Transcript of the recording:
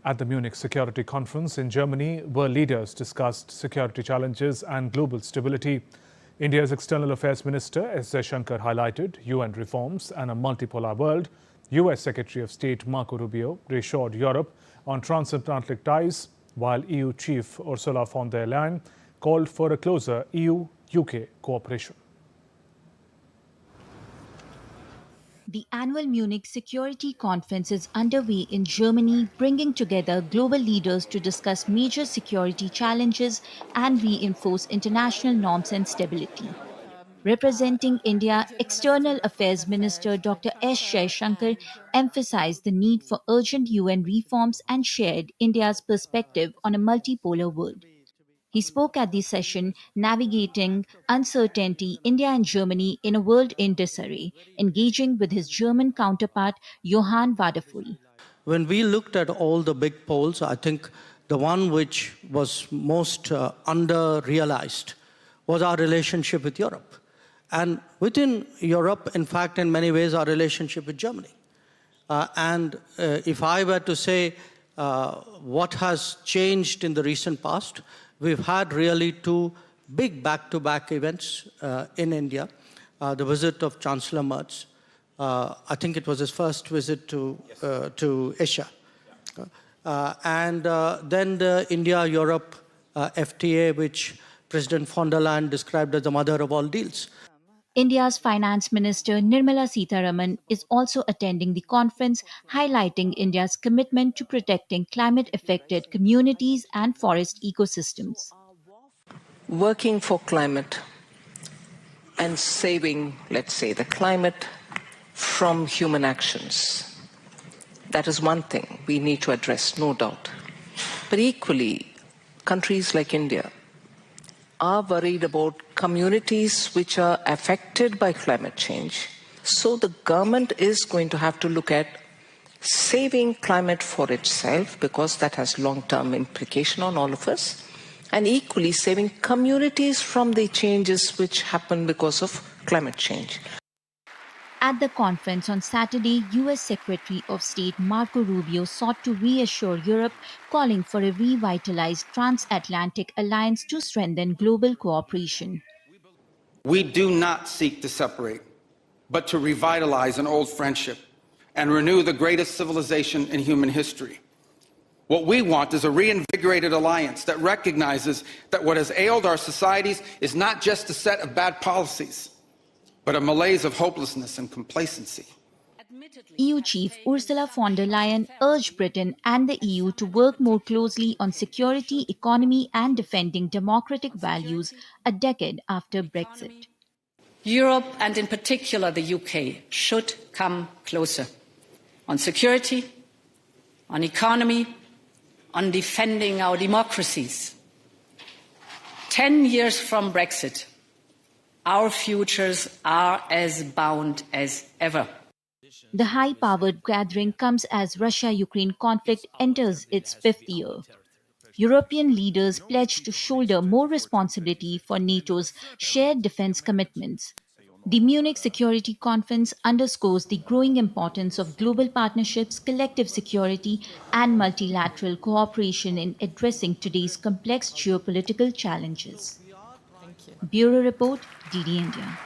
At the Munich Security Conference in Germany, world leaders discussed security challenges and global stability. India's External Affairs Minister S. Jaishankar highlighted UN reforms and a multipolar world. US Secretary of State Marco Rubio reassured Europe on transatlantic ties, while EU Chief Ursula von der Leyen called for a closer EU-UK cooperation. The annual Munich Security Conference is underway in Germany, bringing together global leaders to discuss major security challenges and reinforce international norms and stability. Representing India, External Affairs Minister Dr. S. Jaishankar emphasized the need for urgent UN reforms and shared India's perspective on a multipolar world. He spoke at the session, Navigating Uncertainty, India and Germany in a World in Disarray, engaging with his German counterpart, Johann Wadefull. When we looked at all the big polls, I think the one which was most under-realized was our relationship with Europe. And within Europe, in fact, in many ways, our relationship with Germany. If I were to say what has changed in the recent past, we've had really two big back-to-back events in India. The visit of Chancellor Merz. I think it was his first visit to Asia. Then the India-Europe FTA, which President von der Leyen described as the mother of all deals. India's Finance Minister Nirmala Sitharaman is also attending the conference, highlighting India's commitment to protecting climate-affected communities and forest ecosystems. Working for climate and saving, let's say, the climate from human actions, that is one thing we need to address, no doubt. But equally, countries like India are worried about communities which are affected by climate change. So the government is going to have to look at saving climate for itself, because that has long-term implication on all of us, and equally saving communities from the changes which happen because of climate change. At the conference on Saturday, US Secretary of State Marco Rubio sought to reassure Europe, calling for a revitalized transatlantic alliance to strengthen global cooperation. We do not seek to separate, but to revitalize an old friendship and renew the greatest civilization in human history. What we want is a reinvigorated alliance that recognizes that what has ailed our societies is not just a set of bad policies, but a malaise of hopelessness and complacency. EU Chief Ursula von der Leyen urged Britain and the EU to work more closely on security, economy and defending democratic values a decade after Brexit. Europe, and in particular the UK, should come closer on security, on economy, on defending our democracies. 10 years from Brexit, our futures are as bound as ever. The high-powered gathering comes as Russia-Ukraine conflict enters its fifth year. European leaders pledged to shoulder more responsibility for NATO's shared defense commitments. The Munich Security Conference underscores the growing importance of global partnerships, collective security, and multilateral cooperation in addressing today's complex geopolitical challenges. Bureau Report, DD India.